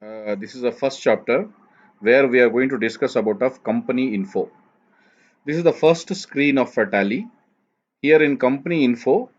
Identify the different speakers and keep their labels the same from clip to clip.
Speaker 1: This is the first chapter where we are going to discuss about of company info. This is the first screen of a Tally. Here in company info,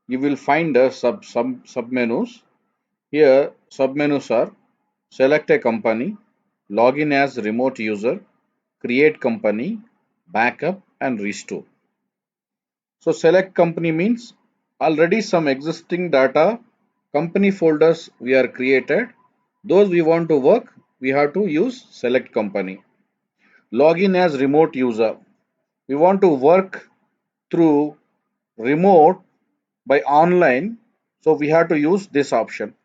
Speaker 1: you will find the submenus. Here submenus are select a company, login as remote user, create company, backup and restore. So select company means already some existing data company folders we are created. Those we want to work, we have to use select company. Login as remote user. We want to work through remote by online. So we have to use this option.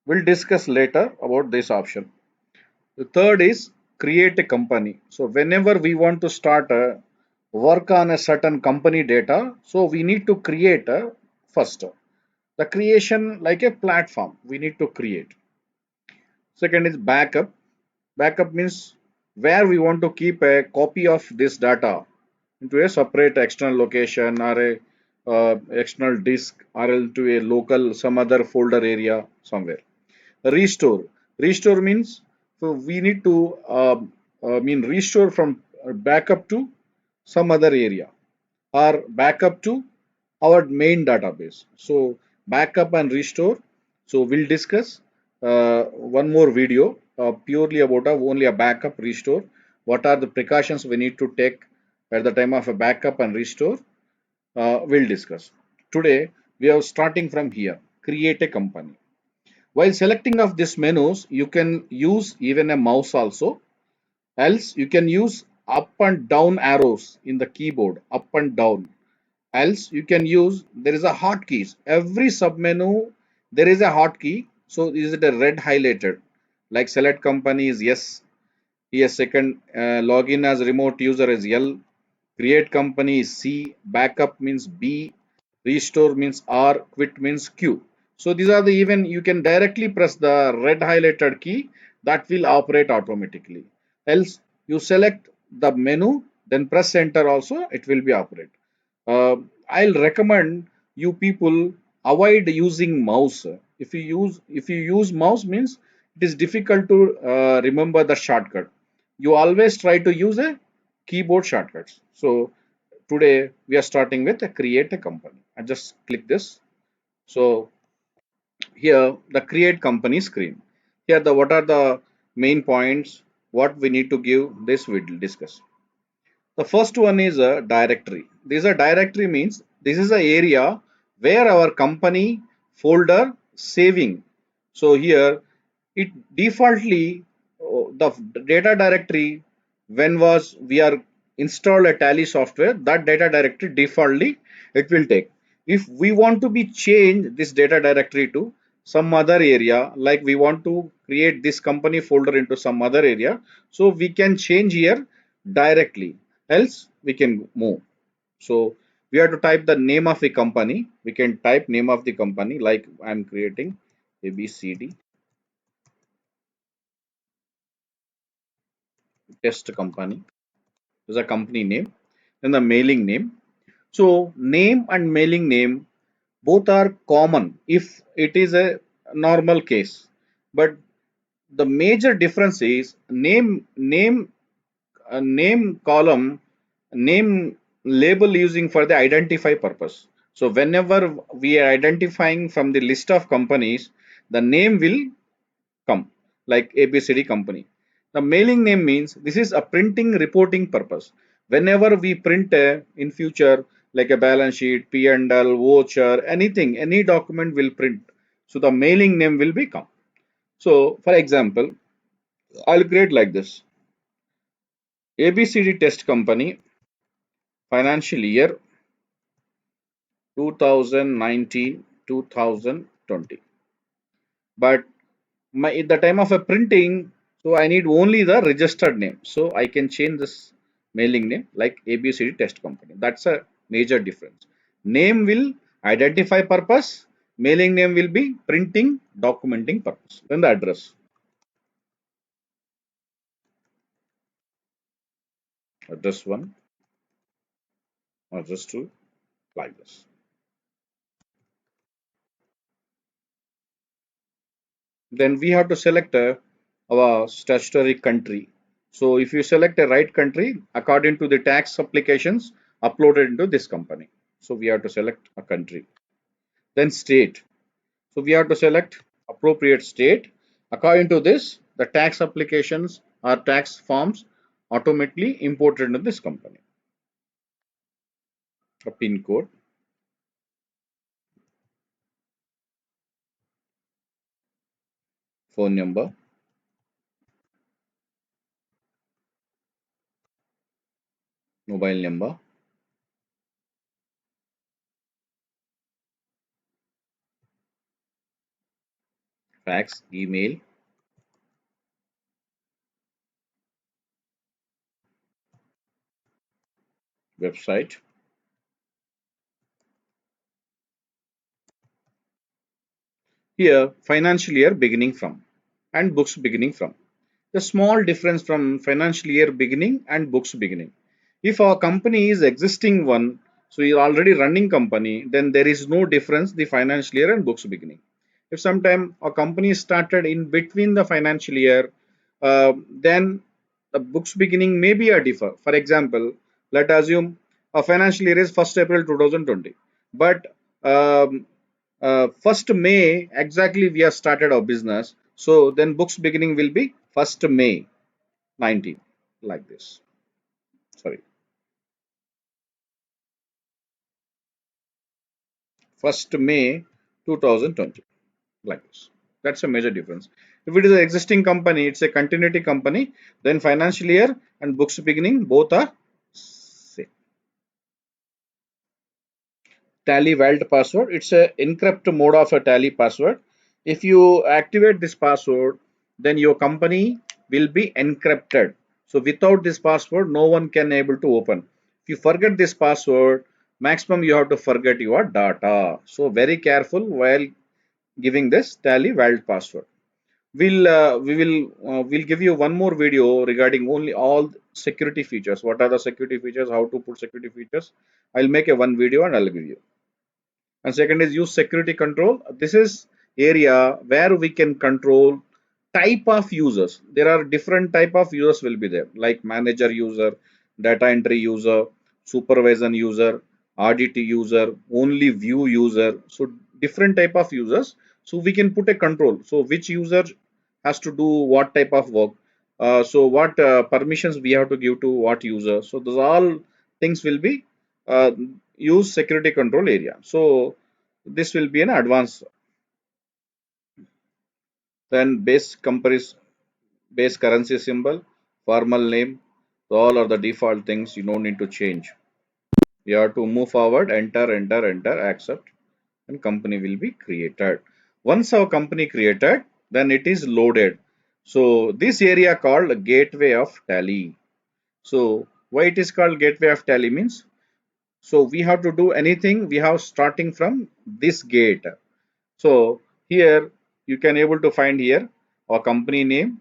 Speaker 1: We'll discuss later about this option. The third is create a company. So whenever we want to start a work on a certain company data, so we need to create a first the creation like a platform we need to create. Second is backup. Backup means where we want to keep a copy of this data into a separate external location or a external disk or into a local some other folder area somewhere. Restore. Restore means so we need to restore from backup to some other area or backup to our main database. So backup and restore. So we'll discuss one more video purely about only a backup restore. What are the precautions we need to take at the time of a backup and restore? We'll discuss. Today we are starting from here. Create a company. While selecting of these menus, you can use even a mouse also. Else you can use up and down arrows in the keyboard, up and down. Else you can use there is a hotkeys. Every submenu there is a hotkey. So is it a red highlighted? Like select company is yes. Here second login as remote user is L. Create company is C. Backup means B. Restore means R. Quit means Q. So these are the even you can directly press the red highlighted key that will operate automatically. Else you select the menu then press enter also it will be operate. uh, I'll recommend you people avoid using mouse. If you use mouse means it is difficult to remember the shortcut. You always try to use a keyboard shortcuts. So today we are starting with a create a company. I just click this. So here the create company screen. Here the what are the main points what we need to give this we will discuss. The first one is a directory. This is a directory means this is the area where our company folder saving. So here it defaultly the data directory when was we are install a tally software that data directory defaultly it will take. If we want to be change this data directory to some other area like we want to create this company folder into some other area, so we can change here directly, else we can move. So we have to type the name of the company. We can type name of the company like I'm creating ABCD test company is a company name, then the mailing name. So name and mailing name both are common if it is a normal case, but the major difference is name column name label using for the identify purpose. So whenever we are identifying from the list of companies, the name will come like ABCD company. The mailing name means this is a printing reporting purpose. Whenever we print in future like a balance sheet, P&L, voucher, anything, any document will print. So the mailing name will become. So for example, I'll create like this. ABCD test company financial year 2019 2020. But at the time of a printing, so I need only the registered name. So I can change this mailing name like ABCD test company. That's a major difference. Name will identify purpose, mailing name will be printing, documenting purpose. Then the address one, address two, like this. Then we have to select our statutory country. So if you select a right country according to the tax applications uploaded into this company. So we have to select a country. Then state. So we have to select appropriate state. According to this, the tax applications or tax forms automatically imported into this company. A PIN code, phone number, mobile number, fax, email, website. Here, financial year beginning from and books beginning from. The small difference from financial year beginning and books beginning. If our company is existing one, so you're already running company, then there is no difference the financial year and books beginning. If sometime a company started in between the financial year, then the books beginning may be a differ. For example, let us assume a financial year is 1st April 2020, but 1st May exactly we have started our business. So then books beginning will be 1st May 19, like this. Sorry, 1st May 2020, like this. That's a major difference. If it is an existing company, it's a continuity company, then financial year and books beginning both are same. Tally vault password. It's a encrypt mode of a tally password. If you activate this password, then your company will be encrypted. So without this password, no one can able to open. If you forget this password, maximum you have to forget your data. So very careful while giving this tally vault password. We'll give you one more video regarding only all security features. What are the security features? How to put security features? I'll make a one video and I'll give you. And second is use security control. This is area where we can control type of users. There are different type of users will be there, like manager user, data entry user, supervision user, audit user, only view user. So different type of users, so we can put a control, so which user has to do what type of work, so what permissions we have to give to what user. So those all things will be uh, use security control area. So this will be an advanced. Then base currency symbol, formal name, so all are the default things, you don't need to change. You have to move forward, enter, accept, and company will be created. Once our company created, then it is loaded. So this area called gateway of tally. So why it is called gateway of tally means, so we have to do anything we have starting from this gate. So here you can able to find here our company name,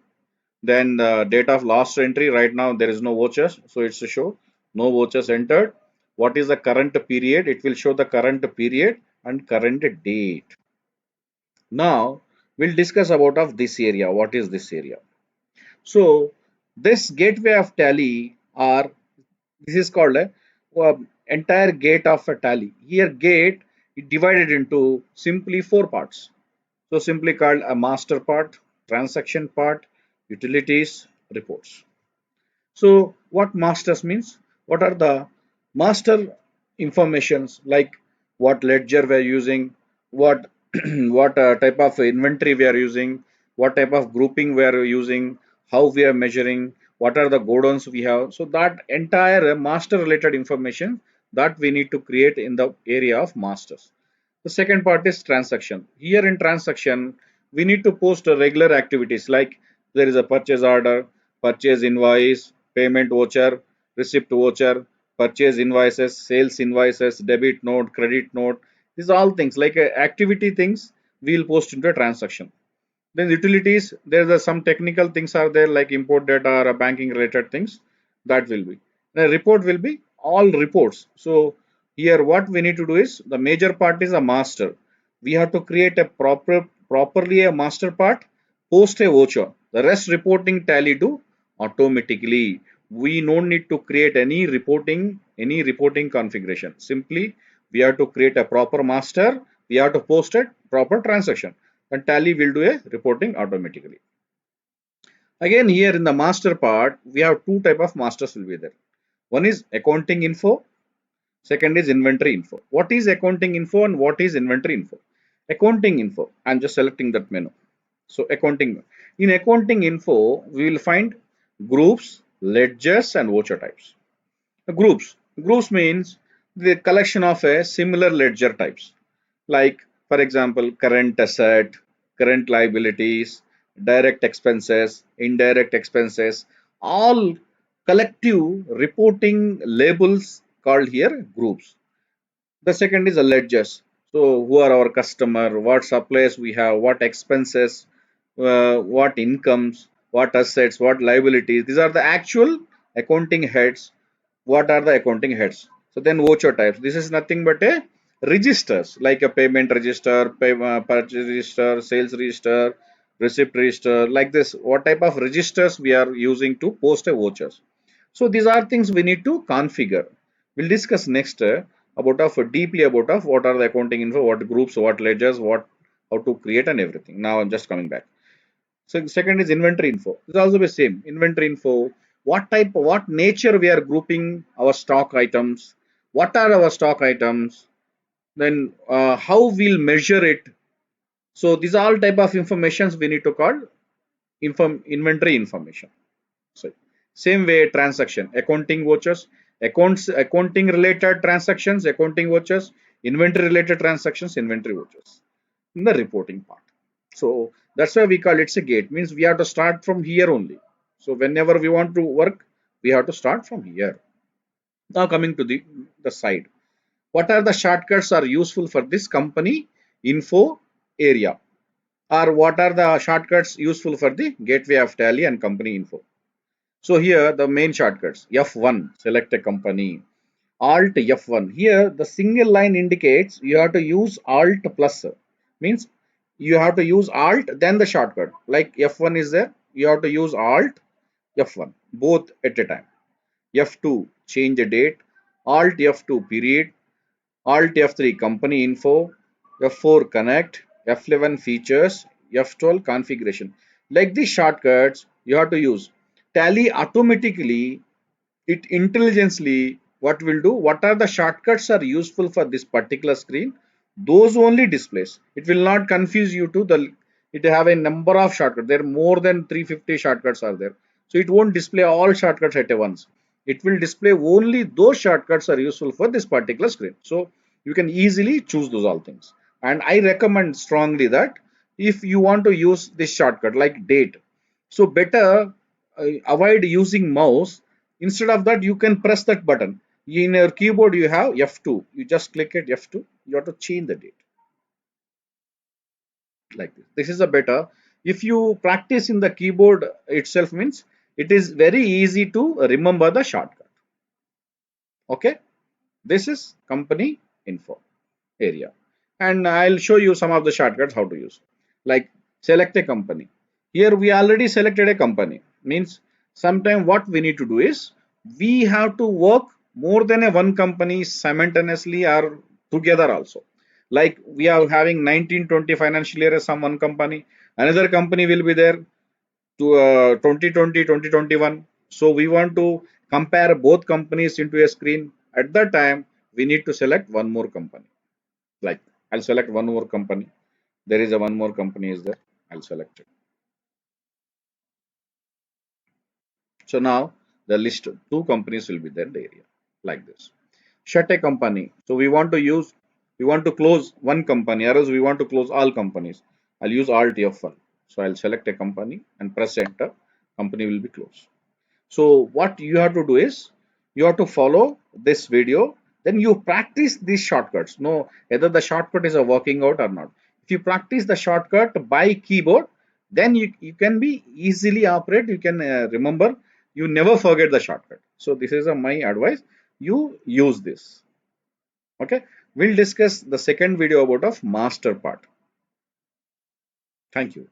Speaker 1: then the date of last entry. Right now there is no vouchers, so it's to show no vouchers entered. What is the current period? It will show the current period and current date. Now we'll discuss about of this area. What is this area? So this gateway of tally, or this is called a entire gate of a tally. Here gate is divided into simply four parts. So simply called a master part, transaction part, utilities, reports. So what masters means? What are the master informations, like what ledger we are using, what what type of inventory we are using, what type of grouping we are using, how we are measuring, what are the godowns we have. So that entire master related information that we need to create in the area of masters. The second part is transaction. Here in transaction, we need to post regular activities, like there is a purchase order, purchase invoice, payment voucher, receipt voucher, purchase invoices, sales invoices, debit note, credit note. These are all things like activity things we will post into a transaction. Then utilities, there's some technical things are there, like import data or banking related things, that will be. The report will be all reports. So here what we need to do is, the major part is a master. We have to create a properly a master part. post a voucher. The rest reporting Tally do automatically. We don't need to create any reporting configuration. Simply we have to create a proper master. We have to post a proper transaction, and Tally will do a reporting automatically. Again, here in the master part, we have two type of masters will be there. One is accounting info. Second is inventory info. What is accounting info and what is inventory info? Accounting info. I'm just selecting that menu. So accounting. In accounting info, we will find groups, ledgers, and voucher types. Groups means the collection of a similar ledger types. Like for example, current asset, current liabilities, direct expenses, indirect expenses, all collective reporting labels called here groups. The second is a ledgers. So who are our customer, what supplies we have, what expenses, what incomes, what assets, what liabilities. These are the actual accounting heads. What are the accounting heads? So then voucher types. This is nothing but a registers like a payment register, purchase register, sales register, receipt register, like this. What type of registers we are using to post a vouchers? So these are things we need to configure. We'll discuss next about deeply about what are the accounting info, what groups, what ledgers, what how to create and everything. Now I'm just coming back. So second is inventory info. It's also the same. Inventory info. What type, what nature we are grouping our stock items. What are our stock items? Then how we'll measure it. So these are all type of informations we need to call inventory information. So same way transaction, accounting vouchers, accounting related transactions, accounting vouchers, inventory related transactions, inventory vouchers in the reporting part. So that's why we call it's a gate, means we have to start from here only. So whenever we want to work, we have to start from here. Now coming to the side. What are the shortcuts are useful for this company info area? Or what are the shortcuts useful for the gateway of Tally and company info? So here the main shortcuts F1 select a company, Alt F1. Here the single line indicates you have to use Alt plus, means you have to use Alt then the shortcut. Like F1 is there, you have to use Alt F1 both at a time. F2 change the date, Alt F2 period, Alt F3 company info, F4 connect, F11 features, F12 configuration. Like these shortcuts you have to use. Tally automatically it intelligently what will do, what are the shortcuts are useful for this particular screen, those only displays. It will not confuse you to the, it have a number of shortcuts, there are more than 350 shortcuts are there, so it won't display all shortcuts at once. It will display only those shortcuts are useful for this particular screen, so you can easily choose those all things. And I recommend strongly that if you want to use this shortcut like date, so better avoid using mouse. Instead of that, you can press that button. In your keyboard, you have F2. You just click it F2. You have to change the date like this. This is a better. If you practice in the keyboard itself, means it is very easy to remember the shortcut. Okay. This is company info area. And I'll show you some of the shortcuts how to use. Like select a company. Here we already selected a company. Means sometime what we need to do is we have to work more than a one company simultaneously or together also. Like we are having 1920 financial year as some one company. Another company will be there to 2020 2021. So we want to compare both companies into a screen. At that time we need to select one more company. Like I'll select one more company. There is a one more company is there. I'll select it. So now the list two companies will be there in the area like this. Shut a company. So we want to close one company, or else we want to close all companies. I'll use Alt F1. So I'll select a company and press enter. Company will be closed. So what you have to do is you have to follow this video. Then you practice these shortcuts. No, whether the shortcut is a working out or not. If you practice the shortcut by keyboard, then you can be easily operate. You can remember. You never forget the shortcut. So this is my advice. You use this. Okay. We'll discuss the second video about of master part. Thank you.